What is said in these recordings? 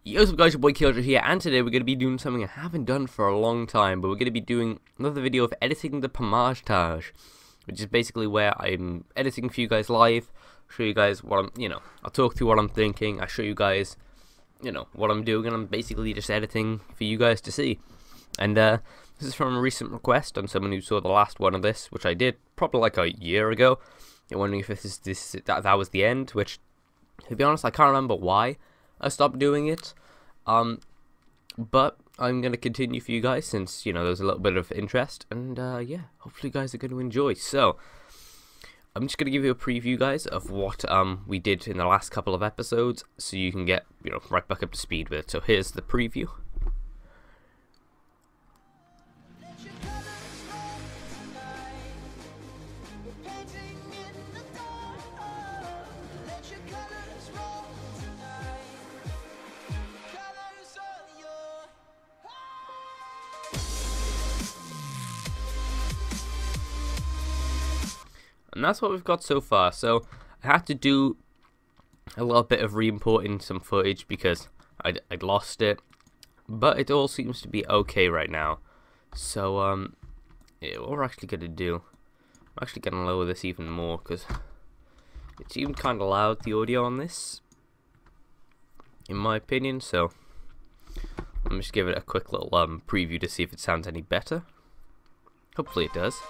Yo, what's up guys, your boy vKilljoyy here, and today we're going to be doing something I haven't done for a long time, but we're going to be doing another video of editing the Pamaj-tage, which is basically where I'm editing for you guys live, show you guys what I'm, I'll talk through what I'm thinking, I show you guys, what I'm doing, and I'm basically just editing for you guys to see. And this is from a recent request on someone who saw the last one of this, which I did probably like a year ago. You're wondering if that was the end, which, to be honest, I can't remember why I stopped doing it, but I'm going to continue for you guys since, there's a little bit of interest, and yeah, hopefully you guys are going to enjoy. So, I'm just going to give you a preview, guys, of what we did in the last couple of episodes, so you can get, right back up to speed with it. So here's the preview. And that's what we've got so far. So I had to do a little bit of re-importing some footage because I'd lost it, but it all seems to be okay right now. So yeah, what we're actually gonna do, I'm actually gonna lower this even more because it's even kind of loud, the audio on this, in my opinion. So let me just give it a quick little preview to see if it sounds any better. Hopefully it does.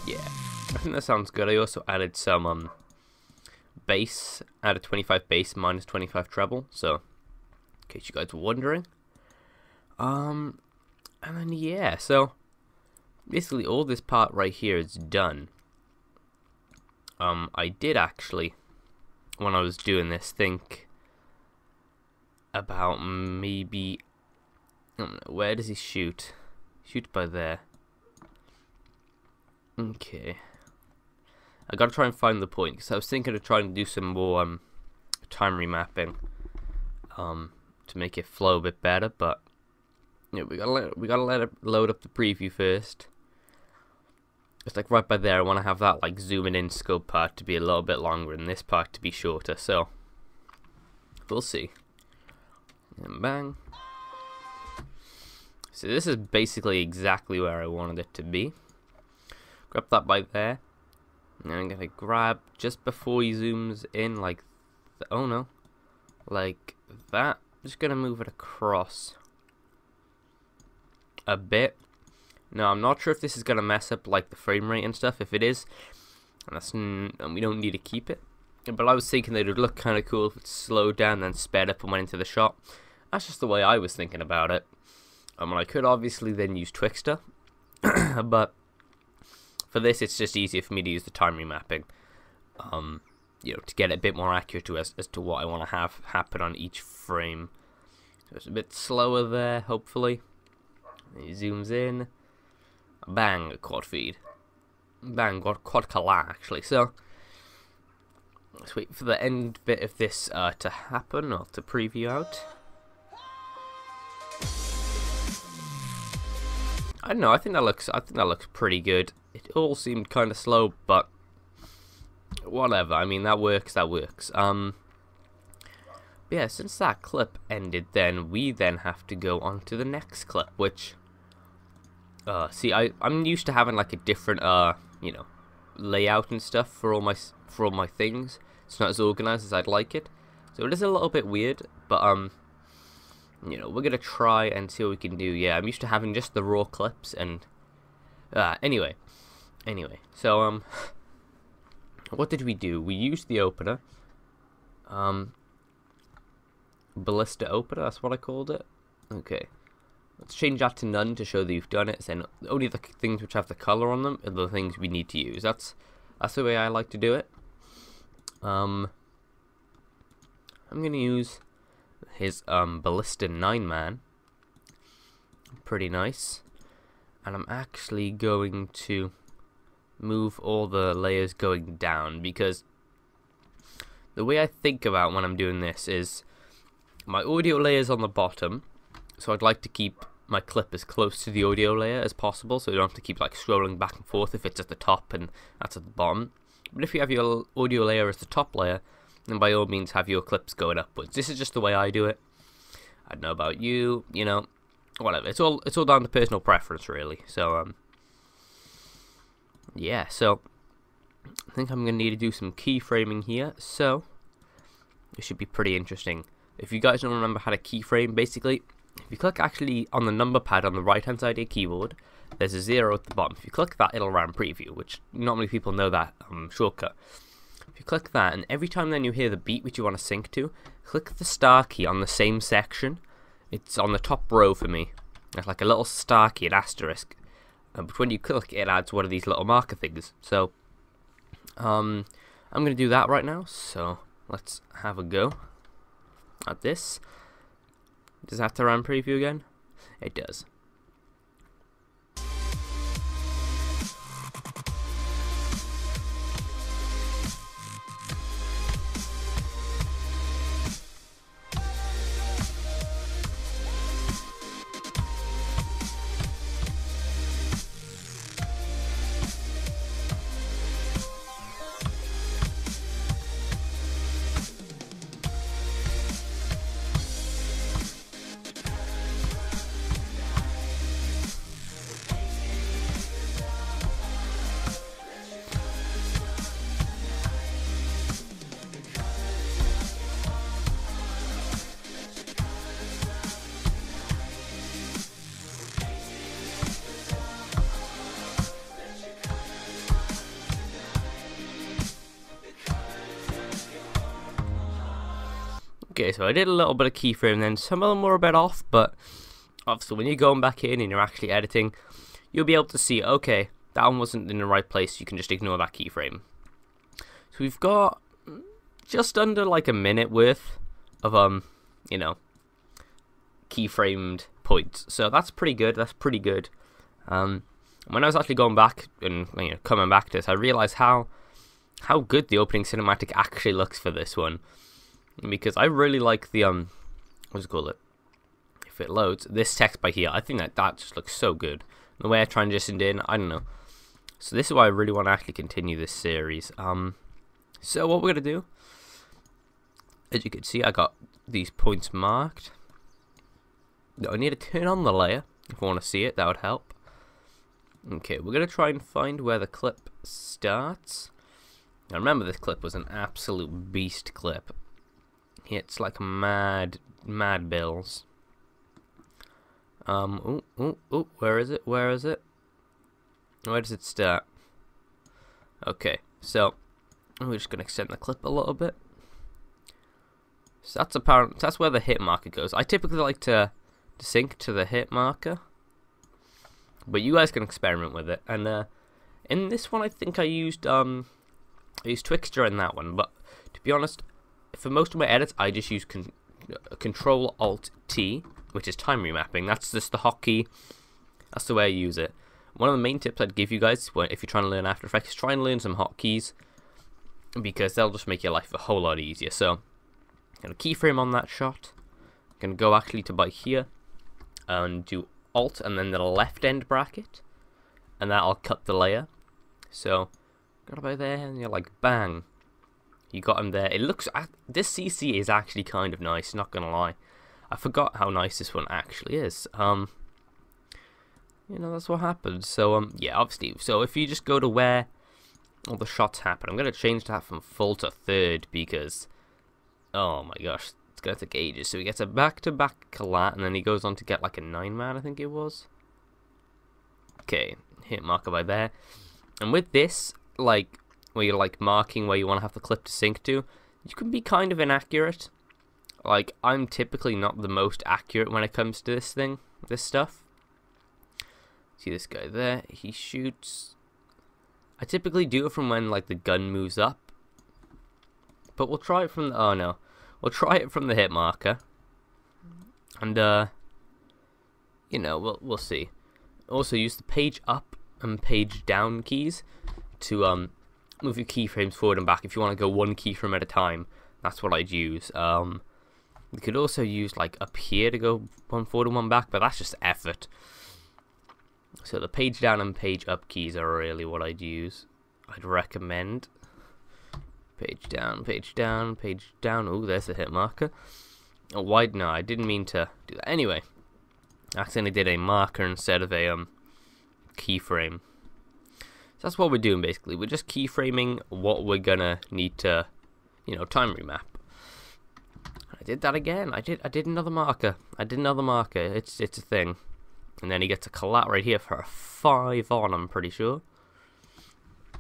Yeah, I think that sounds good. I also added some bass, added 25 bass minus 25 treble, so in case you guys were wondering. And then yeah, so basically all this part right here is done. I did actually, when I was doing this, think about maybe, I don't know, where does he shoot? Shoot by there. Okay, I gotta try and find the point because I was thinking of trying to do some more time remapping to make it flow a bit better, but yeah, we gotta let it load up the preview first. It's like right by there. I want to have that like zooming in scope part to be a little bit longer and this part to be shorter, so we'll see. And bang. So this is basically exactly where I wanted it to be. Grab that by there, and then I'm gonna grab just before he zooms in, like, oh no, like that. I'm just gonna move it across a bit. Now I'm not sure if this is gonna mess up like the frame rate and stuff. If it is, and we don't need to keep it. But I was thinking that it would look kind of cool if it slowed down, then sped up and went into the shot. That's just the way I was thinking about it. I could obviously then use Twixtor, but for this, it's just easier for me to use the time remapping, to get it a bit more accurate as to what I want to have happen on each frame. So it's a bit slower there, hopefully. He zooms in, bang, a quad feed, bang, quad color actually. So let's wait for the end bit of this to happen, or to preview out. I don't know. I think that looks pretty good. It all seemed kind of slow, but whatever. I mean, that works. Yeah, since that clip ended, then we have to go on to the next clip, which see, I'm used to having like a different layout and stuff for all my things. It's not as organized as I'd like it, so it is a little bit weird, but we're gonna try and see what we can do. Yeah, I'm used to having just the raw clips, and anyway, so what did we do? We used the opener, ballista opener, that's what I called it. Okay, let's change that to none to show that you've done it. Then only the things which have the color on them are the things we need to use. That's the way I like to do it. I'm gonna use his ballista 9-man, pretty nice, and I'm actually going to move all the layers going down, because the way I think about when I'm doing this is my audio layers on the bottom, so I'd like to keep my clip as close to the audio layer as possible, so you don't have to keep like scrolling back and forth if it's at the top and that's at the bottom. But if you have your audio layer as the top layer, then by all means have your clips going upwards. This is just the way I do it. I don't know about you, you know, whatever. It's all down to personal preference, really. So yeah. So I think I'm gonna need to do some keyframing here. So it should be pretty interesting. If you guys don't remember how to keyframe, basically, if you click actually on the number pad on the right hand side of your keyboard, there's a 0 at the bottom. If you click that, it'll run preview, which not many people know that shortcut. If you click that, and every time then you hear the beat which you want to sync to, click the star key on the same section. It's on the top row for me. It's like a little star key, an asterisk. But when you click, it adds one of these little marker things. So I'm going to do that right now. So let's have a go at this. Does that have to run preview again? It does. Okay, so I did a little bit of keyframe then. Some of them were a bit off, but obviously when you're going back in and you're actually editing, you'll be able to see, okay, that one wasn't in the right place. You can just ignore that keyframe. So we've got just under like a minute worth of, you know, keyframed points. So that's pretty good. That's pretty good. When I was actually going back and, you know, coming back to this, I realized how good the opening cinematic actually looks for this one. Because I really like the what's it called? If it loads, this text by here, I think that just looks so good. The way I transitioned in, I don't know. So this is why I really want to actually continue this series. So what we're gonna do, as you can see, I got these points marked. I need to turn on the layer if I want to see it. That would help. Okay, we're gonna try and find where the clip starts. Now remember, this clip was an absolute beast clip. It's like mad bills. Where is it? Where is it? Where does it start? Okay, so we're just gonna extend the clip a little bit. So that's apparent. That's where the hit marker goes. I typically like to sync to the hit marker, but you guys can experiment with it. And in this one, I think I used Twixtor in that one. But to be honest, for most of my edits, I just use Control-Alt-T, which is time remapping. That's just the hotkey. That's the way I use it. One of the main tips I'd give you guys, if you're trying to learn After Effects, try and learn some hotkeys, because they'll just make your life a whole lot easier. So, I'm going to keyframe on that shot. I'm going to go actually to by here, and do Alt, and then the left end bracket, and that'll cut the layer. So, got about there, and you're like, bang. You got him there. It looks, this CC is actually kind of nice, not gonna lie. I forgot how nice this one actually is. You know, that's what happens. So, yeah, obviously, so if you just go to where all the shots happen, I'm gonna change that from full to third because, oh my gosh, it's gonna take ages. So he gets a back-to-back collat, and then he goes on to get like a 9-man, I think it was. Okay, hit marker by there. And with this, like, where you're like marking where you want to have the clip to sync to, you can be kind of inaccurate. Like, I'm typically not the most accurate when it comes to this stuff. See this guy there, he shoots. I typically do it from when like the gun moves up, but we'll try it from the, oh no, we'll try it from the hit marker, and you know, we'll see. Also use the page up and page down keys to move your keyframes forward and back. If you want to go one keyframe at a time, that's what I'd use. You could also use like up here to go one forward and one back, but that's just effort. So the page down and page up keys are really what I'd use. I'd recommend. Page down, page down, page down. Oh, there's the hit marker. Oh, why? No, I didn't mean to do that. Anyway, I accidentally did a marker instead of a keyframe. So that's what we're doing basically. We're just keyframing what we're gonna need to, you know, time remap. I did that again. I did another marker. It's a thing. And then he gets a collat right here for a 5 on, I'm pretty sure,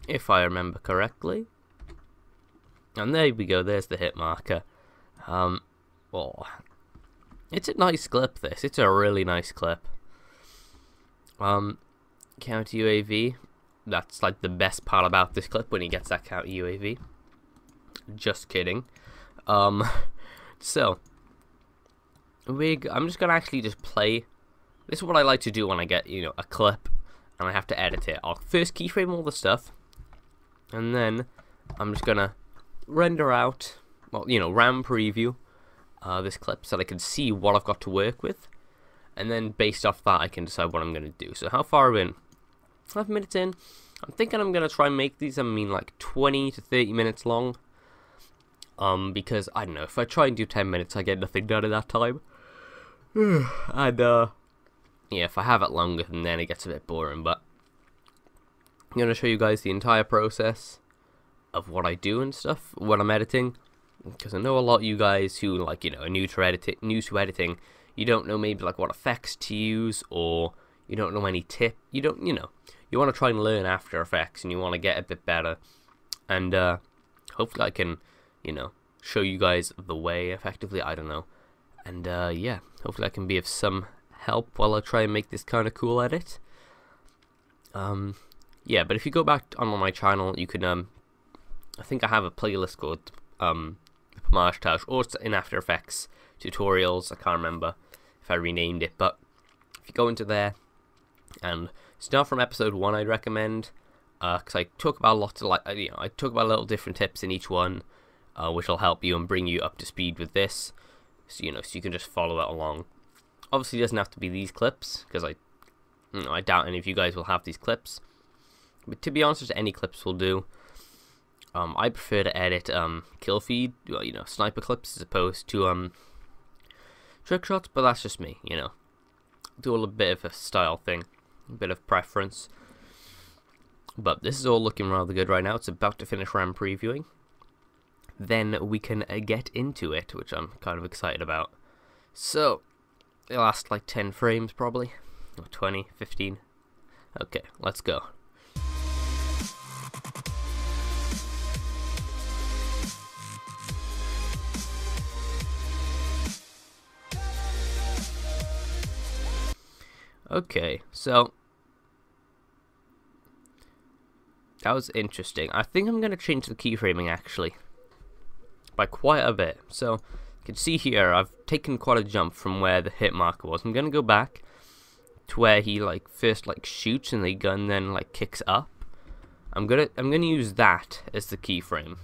if I remember correctly. And there we go. There's the hit marker. Oh, it's a nice clip. It's a really nice clip. Counter UAV. That's like the best part about this clip, when he gets that counter UAV. Just kidding. So I'm just gonna actually just play. This is what I like to do when I get, you know, a clip and I have to edit it. I'll first keyframe all the stuff, and then I'm just gonna render out, well, you know, RAM preview this clip so that I can see what I've got to work with, and then based off that I can decide what I'm gonna do. So how far are we in? 5 minutes in. I'm thinking I'm gonna try and make these, like 20 to 30 minutes long. Because I don't know, if I try and do 10 minutes, I get nothing done in that time. And yeah, if I have it longer, then it gets a bit boring. But I'm gonna show you guys the entire process of what I do and stuff when I'm editing, because I know a lot of you guys who, like, you know, are new to editing, you don't know maybe like what effects to use, or you don't know any tip. You want to try and learn After Effects, and you want to get a bit better. And hopefully I can, you know, show you guys the way effectively. I don't know. And yeah, hopefully I can be of some help while I try and make this kind of cool edit. Yeah, but if you go back on my channel, you can I think I have a playlist called Pamaj-tage, or it's in After Effects tutorials. I can't remember if I renamed it, but if you go into there and start from episode 1, I'd recommend, because I talk about lots of, like, you know, I talk about little different tips in each one, which will help you and bring you up to speed with this, so, you know, so you can just follow it along. Obviously, it doesn't have to be these clips, because I doubt any of you guys will have these clips. But to be honest, just any clips will do. I prefer to edit kill feed, well, you know, sniper clips as opposed to trick shots, but that's just me, you know. Do a bit of a style thing, a bit of preference. But this is all looking rather good right now. It's about to finish RAM previewing. Then we can get into it, which I'm kind of excited about. So, it'll last like 10 frames probably, or 20, 15. Okay, let's go. Okay, so that was interesting. I think I'm going to change the keyframing actually by quite a bit. So you can see here I've taken quite a jump from where the hit marker was. I'm going to go back to where he like first like shoots and the gun then like kicks up. I'm gonna use that as the keyframe.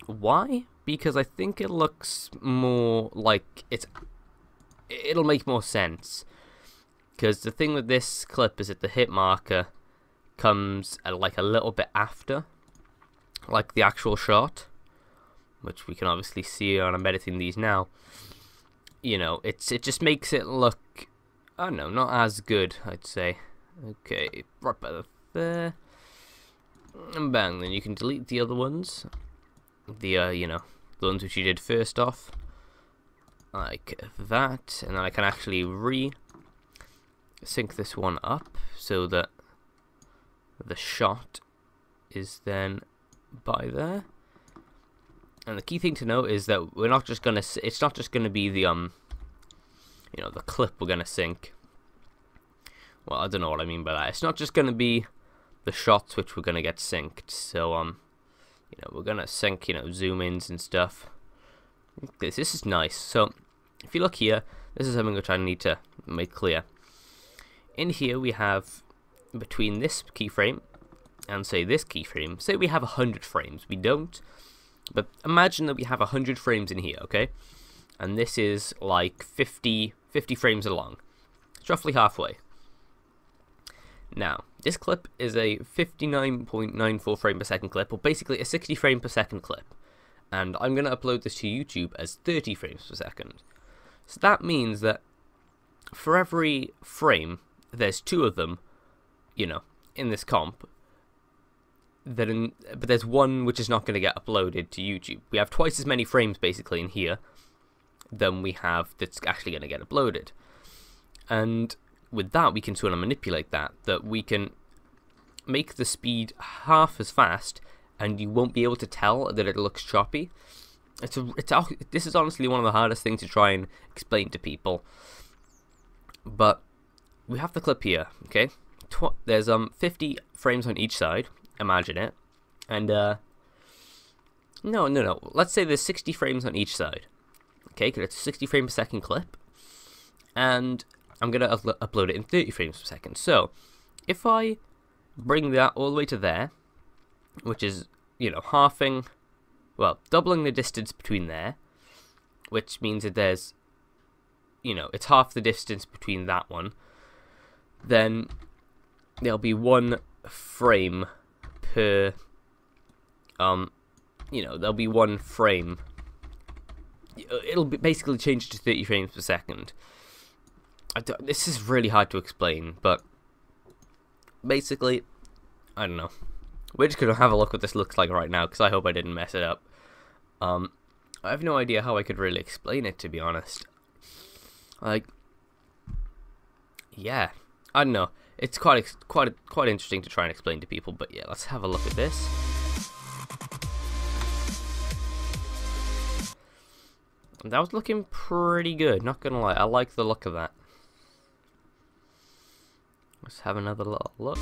Why? Because I think it looks more like it'll make more sense. Because the thing with this clip is that the hit marker comes like a little bit after, like the actual shot, which we can obviously see when I'm editing these now. You know, it just makes it look, I don't know, not as good, I'd say. Okay, right by there, and bang. Then you can delete the other ones, the you know, the ones which you did first off, like that, and then I can actually sync this one up so that the shot is then by there. And the key thing to note is that we're not just gonna, it's not just gonna be the you know, the clip we're gonna sync. Well, I don't know what I mean by that. It's not just gonna be the shots which we're gonna get synced. So you know, we're gonna sync, you know, zoom ins and stuff. This is nice. So if you look here, this is something which I need to make clear. In here we have, between this keyframe and say this keyframe, say we have 100 frames. We don't, but imagine that we have 100 frames in here, okay? And this is like 50 frames along. It's roughly halfway. Now, this clip is a 59.94 frame per second clip, or basically a 60 frame per second clip. and I'm going to upload this to YouTube as 30 frames per second. So that means that for every frame, there's 2 of them, you know, in this comp. But there's one which is not going to get uploaded to YouTube. We have twice as many frames basically in here than we have that's actually going to get uploaded. And with that, we can sort of manipulate that we can make the speed half as fast, and you won't be able to tell that it looks choppy. This is honestly one of the hardest things to try and explain to people. But we have the clip here, okay? There's 50 frames on each side. Imagine it. And no. Let's say there's 60 frames on each side. Okay, because it's a 60 frame per second clip. And I'm going to upload it in 30 frames per second. So, if I bring that all the way to there, which is, you know, doubling the distance between there, which means that there's, you know, it's half the distance between that one, then there'll be 1 frame per, you know, there'll be 1 frame. It'll basically change to 30 frames per second. This is really hard to explain, but basically, I don't know. We're just going to have a look what this looks like right now, because I hope I didn't mess it up. I have no idea how I could really explain it, to be honest. Like, yeah, I don't know. It's quite interesting to try and explain to people, but yeah, let's have a look at this. That was looking pretty good, not gonna lie. I like the look of that. Let's have another little look.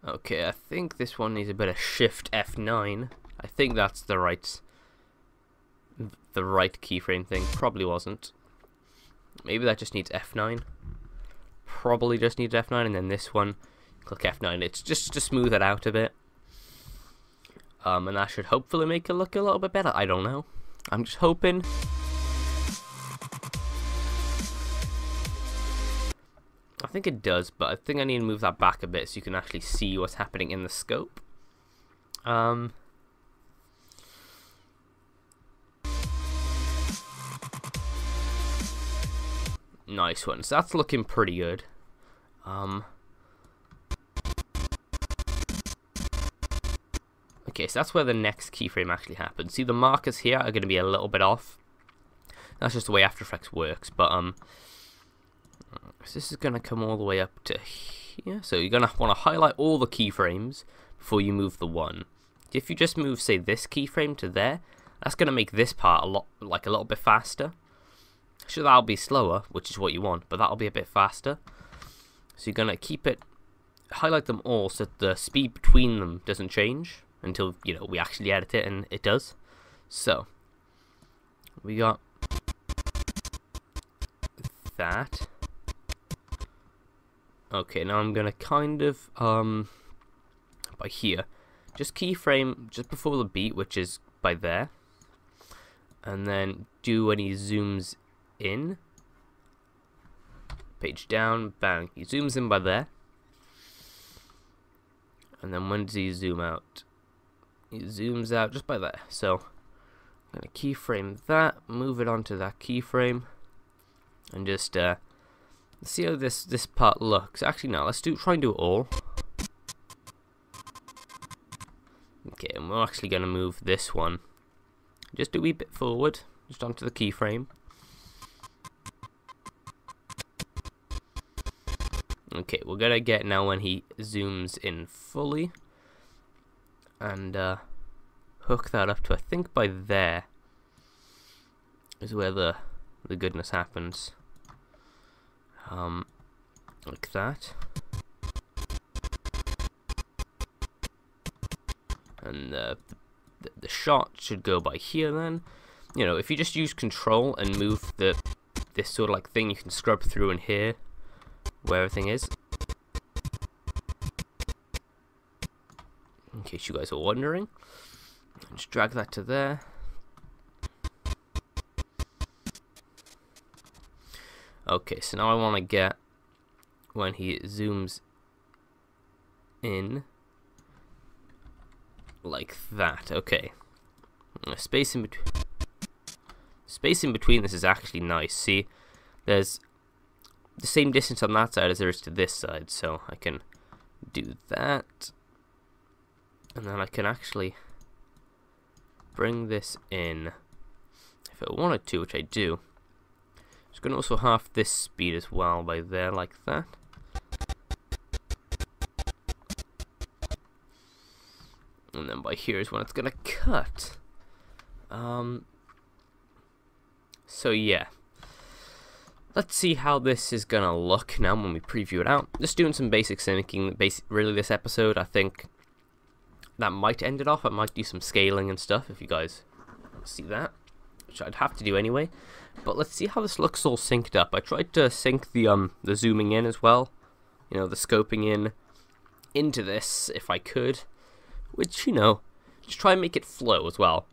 Okay, I think this one needs a bit of Shift F9. I think that's the right keyframe thing. Probably wasn't. Maybe that just needs F9. Probably just needs F9, and then this one, click F9. It's just to smooth it out a bit. And that should hopefully make it look a little bit better. I don't know. I'm just hoping. I think it does, but I think I need to move that back a bit so you can actually see what's happening in the scope. Nice one. So that's looking pretty good. Okay, so that's where the next keyframe actually happens. See, the markers here are going to be a little bit off. That's just the way After Effects works, but so this is going to come all the way up to here. So you're going to want to highlight all the keyframes before you move the one. If you just move, say, this keyframe to there, that's going to make this part a little bit faster. Sure, that'll be slower, which is what you want, but that'll be a bit faster. So you're going to keep it, highlight them all so that the speed between them doesn't change until, you know, we actually edit it, and it does. So we got that. Okay, now I'm gonna kind of by here, just keyframe just before the beat, which is by there, and then do when he zooms in, page down, bang, he zooms in by there, and then when does he zoom out? He zooms out just by there. So I'm gonna keyframe that, move it onto that keyframe, and just see how this part looks. Actually, no, let's try and do it all. Okay, and we're actually gonna move this one just a wee bit forward, just onto the keyframe. Okay, we're gonna get now when he zooms in fully, and hook that up to, I think by there is where the goodness happens. Like that, and the shot should go by here. Then, you know, if you just use Control and move this sort of like thing, you can scrub through in here where everything is. In case you guys are wondering, just drag that to there. Okay, so now I want to get when he zooms in like that. Okay, Space in between this is actually nice. See, there's the same distance on that side as there is to this side, so I can do that, and then I can actually bring this in if I wanted to, which I do. Just gonna also half this speed as well by there, like that. And then by here is when it's gonna cut. So yeah, let's see how this is gonna look now when we preview it out. Just doing some basic syncing, really this episode. I think that might end it off. I might do some scaling and stuff if you guys see that, which I'd have to do anyway. But let's see how this looks all synced up. I tried to sync the zooming in as well, you know, the scoping in into this if I could, which, you know, just try and make it flow as well.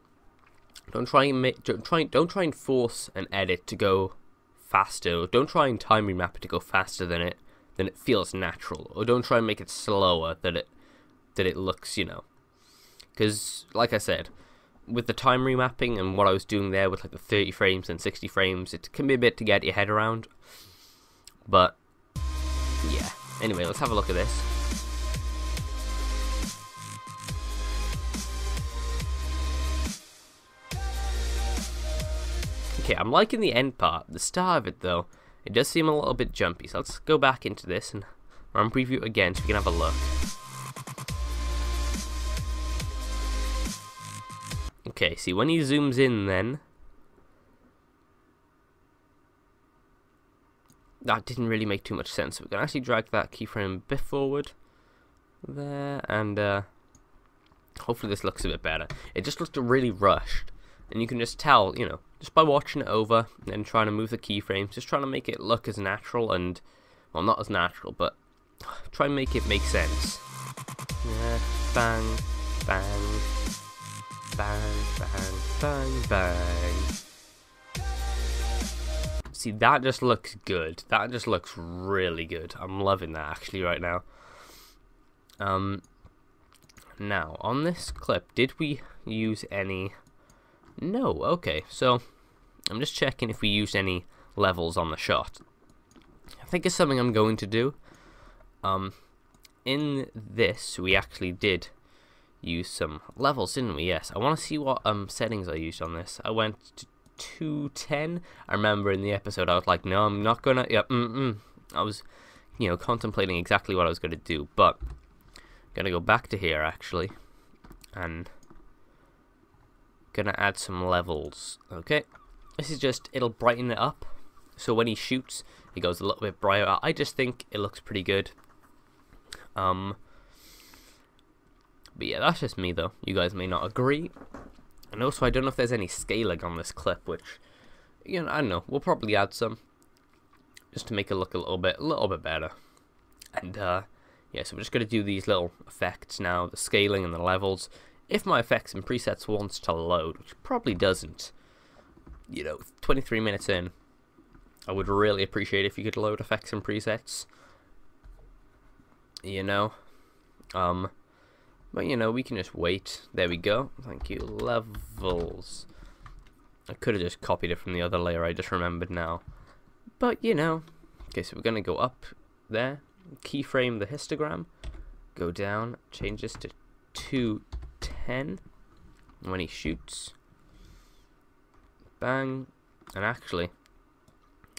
Don't try and force an edit to go faster. Don't try and time remap it to go faster than it feels natural, or don't try and make it slower than it looks, you know. Because, like I said, with the time remapping and what I was doing there with like the 30 frames and 60 frames, it can be a bit to get your head around. But yeah. Anyway, let's have a look at this. Okay, I'm liking the end part. The start of it, though, it does seem a little bit jumpy. So let's go back into this and run preview again so we can have a look. Okay, see, when he zooms in then, that didn't really make too much sense. So we can actually drag that keyframe a bit forward there, and hopefully this looks a bit better. It just looked really rushed. And you can just tell, you know, just by watching it over and trying to move the keyframes, just trying to make it look as natural and, well, not as natural, but try and make it make sense. Yeah, bang, bang, bang, bang, bang, bang. See, that just looks good. That just looks really good. I'm loving that actually right now. Now, on this clip, did we use any... No, okay, so I'm just checking if we used any levels on the shot. I think it's something I'm going to do. In this, we actually did use some levels, didn't we? Yes, I want to see what settings I used on this. I went to 210. I remember in the episode I was like, no, I'm not gonna, yeah, I was, you know, contemplating exactly what I was going to do, but I'm going to go back to here, actually, and... gonna add some levels. Okay, this is just, it'll brighten it up, so when he shoots it goes a little bit brighter. I just think it looks pretty good. But yeah, that's just me though. You guys may not agree. And also I don't know if there's any scaling on this clip, which, you know, I don't know, we'll probably add some just to make it look a little bit better. And yeah, so we're just gonna do these little effects now, the scaling and the levels. If my effects and presets wants to load, which probably doesn't, you know, 23 minutes in, I would really appreciate if you could load effects and presets, you know, but you know, we can just wait. There we go. Thank you. Levels. I could have just copied it from the other layer, I just remembered now, but you know. Okay, so we're gonna go up there, keyframe the histogram, go down, change this to 210 when he shoots, bang, and actually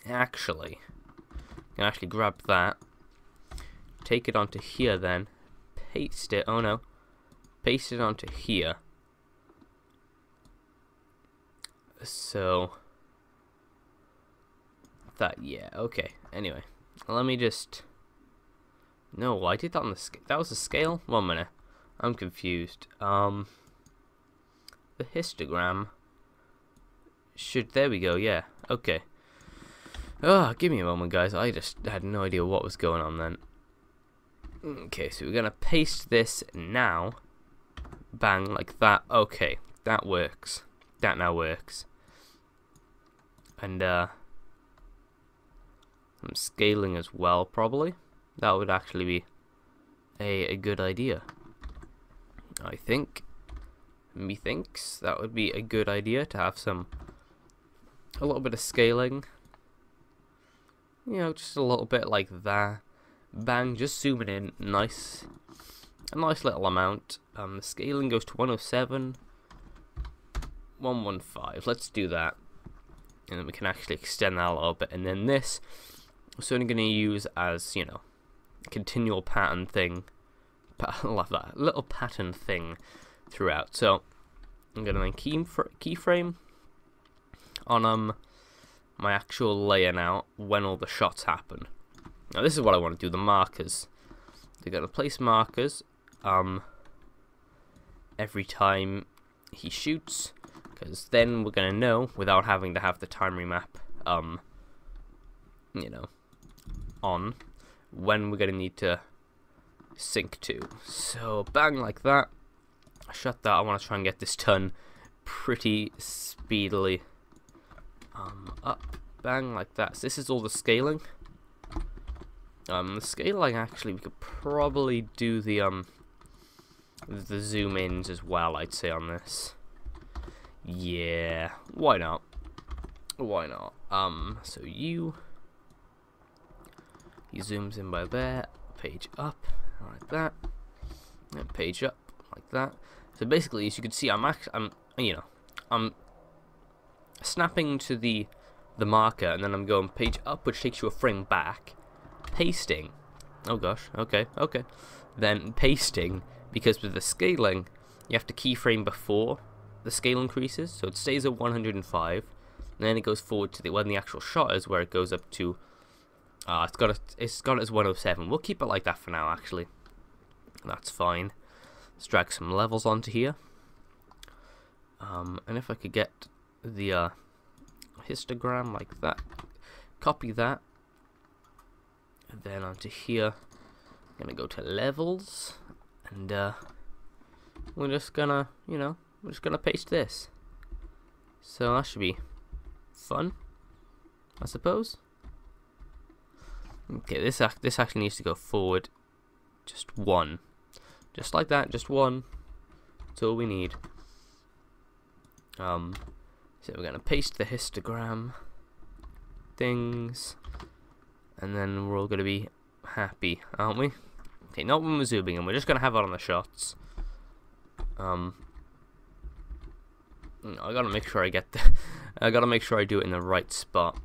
I can actually grab that, take it onto here, then paste it, oh no, paste it onto here. So that, yeah, okay, anyway, let me just, no, I did that on the scale. That was a scale? 1 minute, I'm confused. The histogram should, there we go, yeah, okay. Oh, give me a moment, guys. I just had no idea what was going on then. Okay, so we're gonna paste this now. Bang, like that. Okay, that works. That now works. And I'm scaling as well, probably. That would actually be a good idea, I think. methinks that would be a good idea to have a little bit of scaling. You know, just a little bit like that. Bang, just zooming in, a nice little amount. The scaling goes to 107, 115. Let's do that, and then we can actually extend that a little bit. And then this, we're only going to use as, you know, continual pattern thing. I love that little pattern thing throughout. So I'm going to then keyframe on my actual layout out when all the shots happen. Now this is what I want to do. The markers. They're going to place markers every time he shoots, because then we're going to know without having to have the time remap you know, on when we're going to need to sync to. So bang, like that. Shut that. I want to try and get this done pretty speedily. Up, bang, like that. So this is all the scaling. The scaling, actually, we could probably do the zoom ins as well, I'd say, on this. Yeah, why not? Why not? So he zooms in by there, page up, like that, and page up, like that. So basically, as you can see, I'm snapping to the marker, and then I'm going page up, which takes you a frame back, pasting, oh gosh, okay, then pasting, because with the scaling, you have to keyframe before the scale increases, so it stays at 105, and then it goes forward to when the actual shot is, where it goes up to, it's got it as 107. We'll keep it like that for now, actually. That's fine. Let's drag some levels onto here. And if I could get the histogram like that, copy that, and then onto here. I'm gonna go to levels, and we're just gonna, paste this. So that should be fun, I suppose. Okay, this actually needs to go forward just one, just like that, just one. That's all we need. So we're gonna paste the histogram things, and then we're all gonna be happy, aren't we? Okay, not when we're zooming in. We're just gonna have it on the shots. I gotta make sure I get I gotta make sure I do it in the right spot.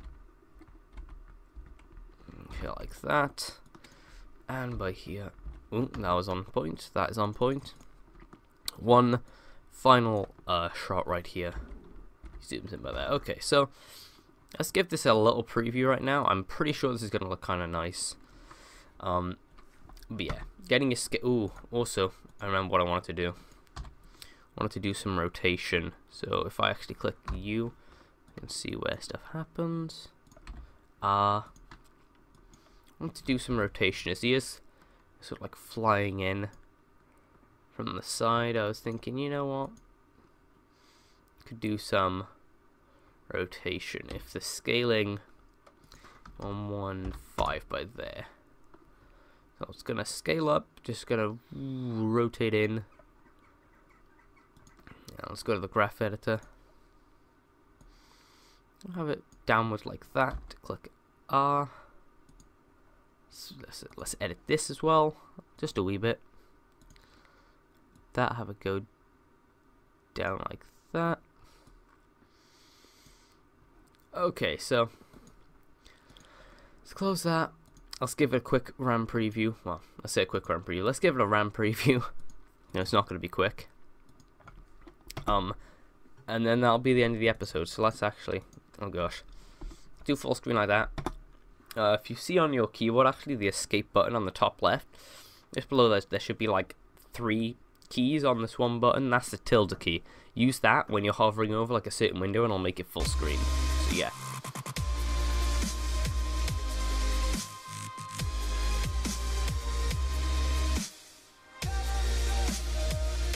Okay, like that, and by here. Ooh, that was on point. That is on point. One final shot right here. Zooms in by there. Okay, so let's give this a little preview right now. I'm pretty sure this is gonna look kind of nice. But yeah, getting a scale. Ooh, also, I remember what I wanted to do. I wanted to do some rotation. So if I actually click U, you can see where stuff happens. I want to do some rotation. As he is sort of like flying in from the side, I was thinking, you know what? Could do some rotation if the scaling 115 by there. So it's gonna scale up, just gonna rotate in. Yeah, let's go to the graph editor. I'll have it downwards like that. Click R. So let's edit this as well, just a wee bit. That, have it go down like that. Okay, so let's close that. Let's give it a quick RAM preview. Well, let's say a quick RAM preview. Let's give it a RAM preview. No, it's not going to be quick. And then that'll be the end of the episode. So let's actually, oh gosh, do full screen like that. If you see on your keyboard, actually, the escape button on the top left, just below there should be like 3 keys on this one button. That's the tilde key. Use that when you're hovering over like a certain window, and it'll make it full screen. So yeah.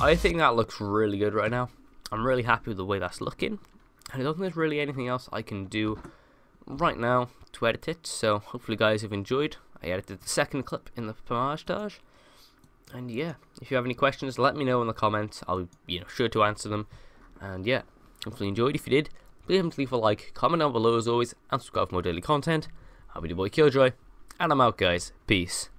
I think that looks really good right now. I'm really happy with the way that's looking, and I don't think there's really anything else I can do right now to edit it. So hopefully guys have enjoyed. I edited the second clip in the Pamaj-tage. And yeah, if you have any questions, let me know in the comments. I'll be sure to answer them. And yeah, hopefully you enjoyed. If you did, please remember to leave a like, comment down below as always, and subscribe for more daily content. I'll be your boy Killjoy, and I'm out, guys. Peace.